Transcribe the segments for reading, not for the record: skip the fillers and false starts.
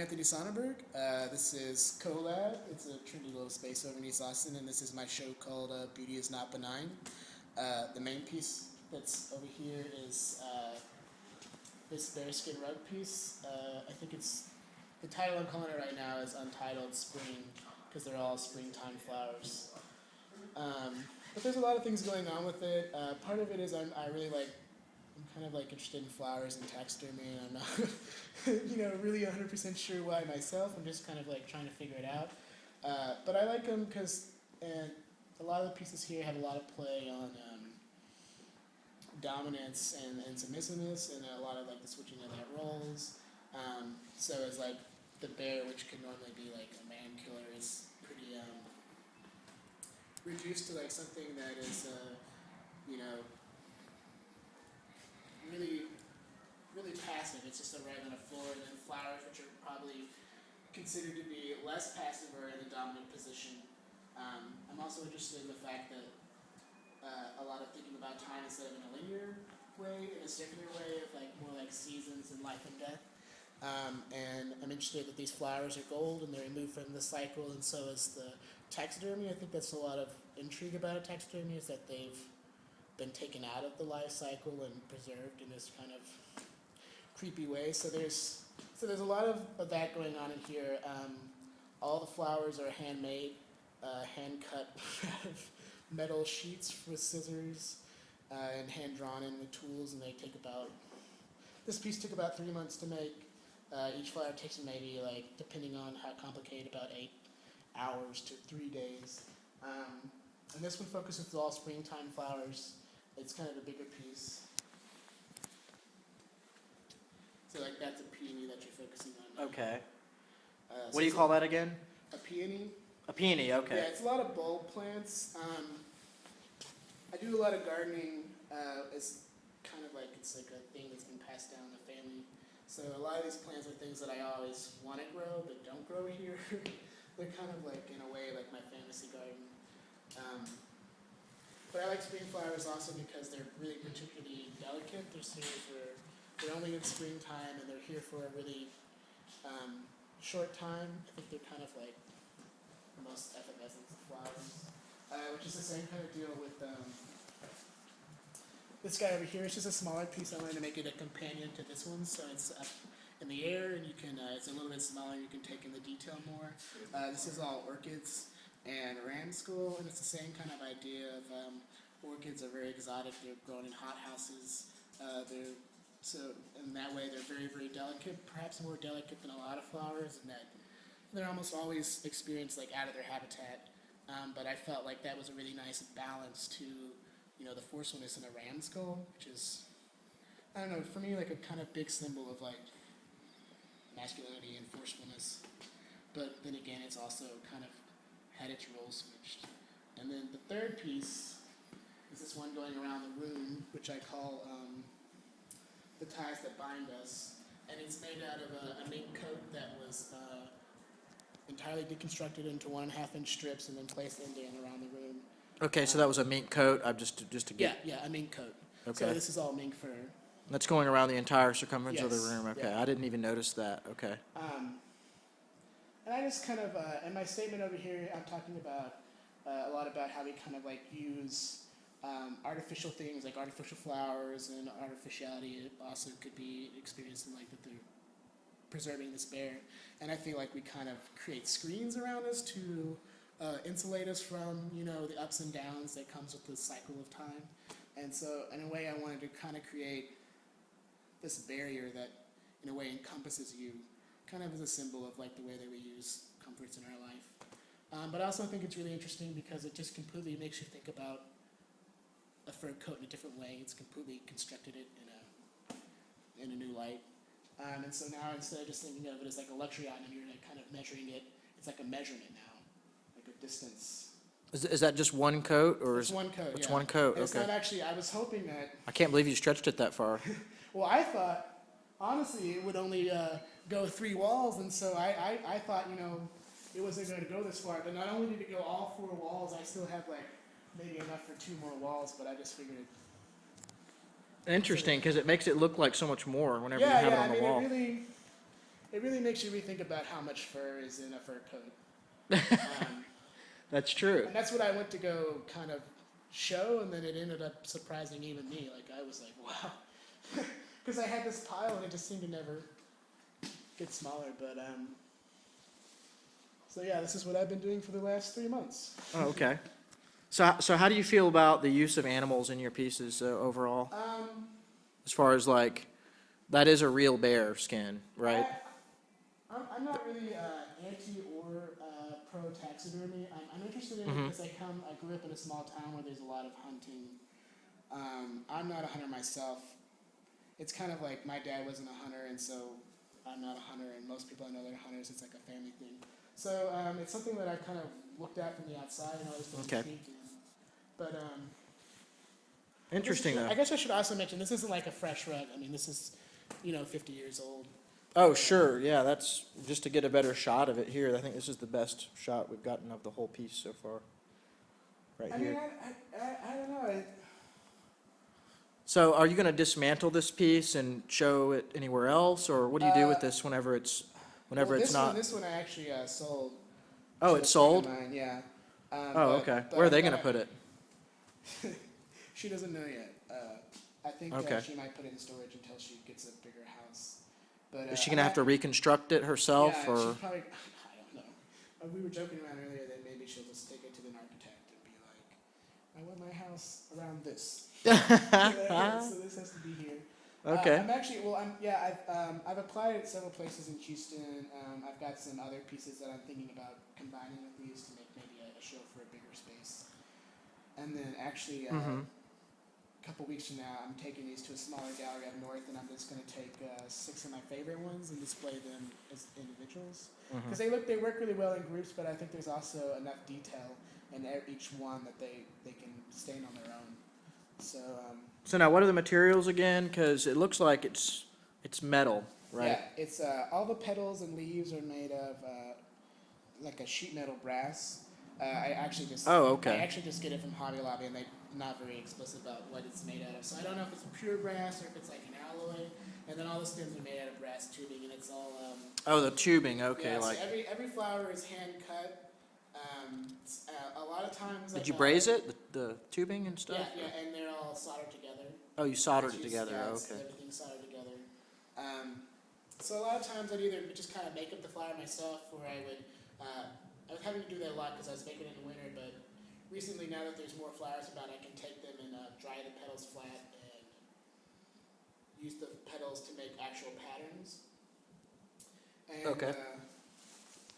Anthony Sonnenberg. This is Colab. It's a trendy little space over in East Austin, and this is my show called Beauty is Not Benign. The main piece that's over here is this bearskin rug piece. I think it's the title I'm calling it right now is Untitled Spring because they're all springtime flowers. But there's a lot of things going on with it. Part of it is I'm kind of like interested in flowers and taxidermy, and I'm not, really 100% sure why myself. I'm just kind of like trying to figure it out. But I like them because a lot of the pieces here have a lot of play on dominance and submissiveness, and a lot of like the switching of that roles. So it's like the bear, which could normally be like a man killer, is pretty reduced to like something that is, really, really passive. It's just a rug on a floor, and then flowers, which are probably considered to be less passive or in the dominant position. I'm also interested in the fact that a lot of thinking about time instead of in a linear way, in a circular way, of like more like seasons and life and death. And I'm interested that these flowers are gold and they're removed from the cycle, and so is the taxidermy. I think that's a lot of intrigue about a taxidermy, is that they've been taken out of the life cycle and preserved in this kind of creepy way. So there's a lot of that going on in here. All the flowers are handmade, hand cut out of metal sheets with scissors, and hand drawn in with tools. And this piece took about 3 months to make. Each flower takes maybe, like, depending on how complicated, about 8 hours to 3 days. And this one focuses on all springtime flowers. It's kind of a bigger piece. So like that's a peony that you're focusing on. Okay. So What do you call that again? A peony. A peony, okay. Yeah, it's a lot of bulb plants. I do a lot of gardening. It's kind of like it's like a thing that's been passed down in the family. So a lot of these plants are things that I always want to grow but don't grow here. They're kind of like, in a way, like my fantasy garden. But I like spring flowers also because they're really particularly delicate. They're only in springtime, and they're here for a really short time. I think they're kind of like the most effervescent of flowers, which is the same kind of deal with this guy over here. It's just a smaller piece. I wanted to make it a companion to this one, so it's up in the air, and you can. It's a little bit smaller. You can take in the detail more. This is all orchids and ram school, and it's the same kind of idea of orchids are very exotic. They're grown in hothouses. So in that way, they're very, very delicate, perhaps more delicate than a lot of flowers, and that they're almost always experienced like out of their habitat. But I felt like that was a really nice balance to, the forcefulness in a ram skull, which is, I don't know, for me like a kind of big symbol of like masculinity and forcefulness. But then again, it's also kind of had its role switched. And then the third piece is this one going around the room, which I call The Ties That Bind Us. And it's made out of a mink coat that was entirely deconstructed into 1.5-inch strips and then placed in and around the room. Okay, so that was a mink coat. I'm just to get. Yeah, a mink coat. Okay. So this is all mink fur. That's going around the entire circumference of the Yes, room. Okay, yeah. I didn't even notice that. Okay. And I just kind of, in my statement over here, I'm talking about a lot about how we kind of like use artificial things like artificial flowers, and artificiality also could be experienced in like that they're preserving this bear. And I feel like we kind of create screens around us to insulate us from, the ups and downs that comes with the cycle of time. And so in a way I wanted to kind of create this barrier that in a way encompasses you, kind of as a symbol of like the way that we use comforts in our life. But I also think it's really interesting because it just completely makes you think about a fur coat in a different way. It's completely constructed it in a new light. And so now instead of just thinking of it as like a luxury item, you're like kind of measuring it. It's like a measurement now, like a distance. Is that just one coat, or It's one coat. It's yeah. one coat. And it's Okay. not actually. I was hoping that. I can't believe you stretched it that far. Well, I thought honestly it would only go 3 walls, and so I thought it wasn't going to go this far. But not only did it go all 4 walls, I still have like maybe enough for 2 more walls. But I just figured. Interesting, because it makes it look like so much more whenever you have it on the wall. it really makes you rethink about how much fur is in a fur coat. That's true. And that's what I went to go kind of show, and then it ended up surprising even me. Like, I was like, wow. Because I had this pile, and it just seemed to never get smaller. But, so yeah, this is what I've been doing for the last 3 months. Oh, okay. So how do you feel about the use of animals in your pieces overall? As far as like, that is a real bear skin, right? I'm not really anti or pro taxidermy. I'm interested in it because I grew up in a small town where there's a lot of hunting. I'm not a hunter myself. It's kind of like my dad wasn't a hunter, and so I'm not a hunter, and most people I know that are hunters, it's like a family thing. So it's something that I've kind of looked at from the outside and always been intrigued in. But Interesting, though. I guess I should also mention, this isn't like a fresh rug. I mean, this is, 50 years old. Oh, sure. Yeah, that's just to get a better shot of it here. I think this is the best shot we've gotten of the whole piece so far. Right I here. mean, I don't know. So are you going to dismantle this piece and show it anywhere else, or what do you do with this whenever it's not? This one I actually sold. Oh, to it's a friend sold? of mine, yeah. Oh, okay. Where are they going to put it? She doesn't know yet. I think Okay. she might put it in storage until she gets a bigger house. But Is she going to have to reconstruct it herself, yeah, or? she's probably. I don't know. We were joking around earlier that maybe she'll just take it to an architect and be like, "I want my house around this." So this has to be here. Okay. I'm actually I've applied at several places in Houston. I've got some other pieces that I'm thinking about combining with these to make maybe a show for a bigger space. And then actually, a couple weeks from now, I'm taking these to a smaller gallery up north, and I'm just going to take 6 of my favorite ones and display them as individuals. Because they work really well in groups, but I think there's also enough detail in each one that they can stand on their own. So now, what are the materials again? Because it looks like it's metal, right? Yeah, it's all the petals and leaves are made of like a sheet metal brass. I actually just get it from Hobby Lobby, and they're not very explicit about what it's made out of. So I don't know if it's pure brass or if it's like an alloy. And then all the stems are made out of brass tubing, and it's all. Oh, the tubing. Okay, yeah, like. So every flower is hand cut. A lot of times. Did you braise it, the tubing and stuff? Yeah, and they're all soldered together. Oh, you soldered it together. Yeah, Okay. everything's soldered together. So a lot of times I'd either just kind of make up the flower myself, or I would. I was having to do that a lot because I was making it in the winter, but recently, now that there's more flowers about, I can take them and dry the petals flat and use the petals to make actual patterns. And, Okay.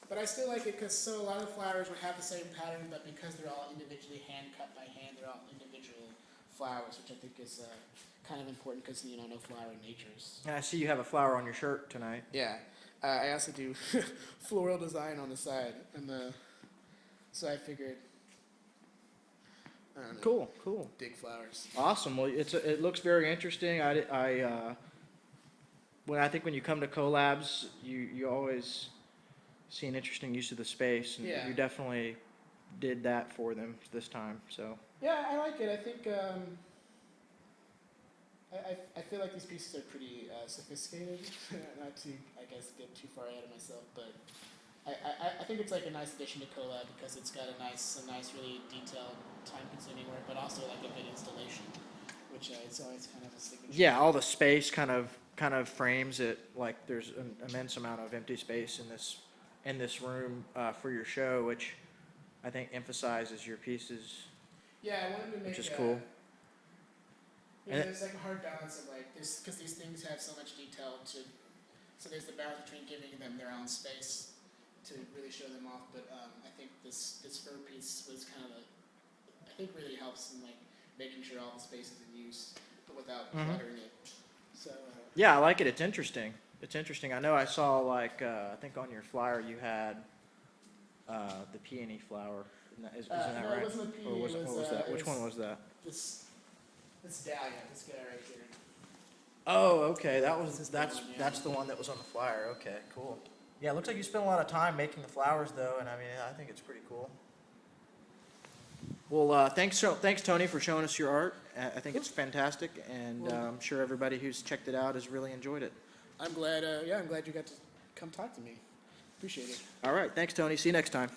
But I still like it because a lot of the flowers would have the same pattern, but because they're all individually hand cut by hand, they're all individual flowers, which I think is kind of important because no flower in nature's. And I see you have a flower on your shirt tonight. Yeah. I also do floral design on the side, and so I figured. I don't know, Cool. dig flowers. Awesome. Well, it looks very interesting. I think when you come to Colabs, you always see an interesting use of the space, and Yeah. you definitely did that for them this time. So. Yeah, I like it. I think I feel like these pieces are pretty sophisticated. Not to, I guess, get too far ahead of myself, but I think it's like a nice addition to Colab because it's got a nice, really detailed, time-consuming work, but also like a good installation, which it's always kind of a signature. Yeah, all the space kind of frames it like there's an immense amount of empty space in this room for your show, which I think emphasizes your pieces. Yeah, I wanted to make which is cool. There's like a hard balance of like this because these things have so much detail so there's the balance between giving them their own space to really show them off. But I think this fur piece was kind of I think really helps in like making sure all the space is in use, but without cluttering it. So. Yeah, I like it. It's interesting. I know I saw like I think on your flyer you had the peony flower. Isn't that no, right? it wasn't a peony. What was that? Which one was that? This dahlia, this guy right here. Oh, okay. That's That's the one that was on the flyer. Okay, cool. Yeah, it looks like you spent a lot of time making the flowers, though, and I mean, I think it's pretty cool. Well, thanks Tony for showing us your art. I think it's fantastic, and I'm sure everybody who's checked it out has really enjoyed it. I'm glad. I'm glad you got to come talk to me. Appreciate it. All right, thanks, Tony. See you next time.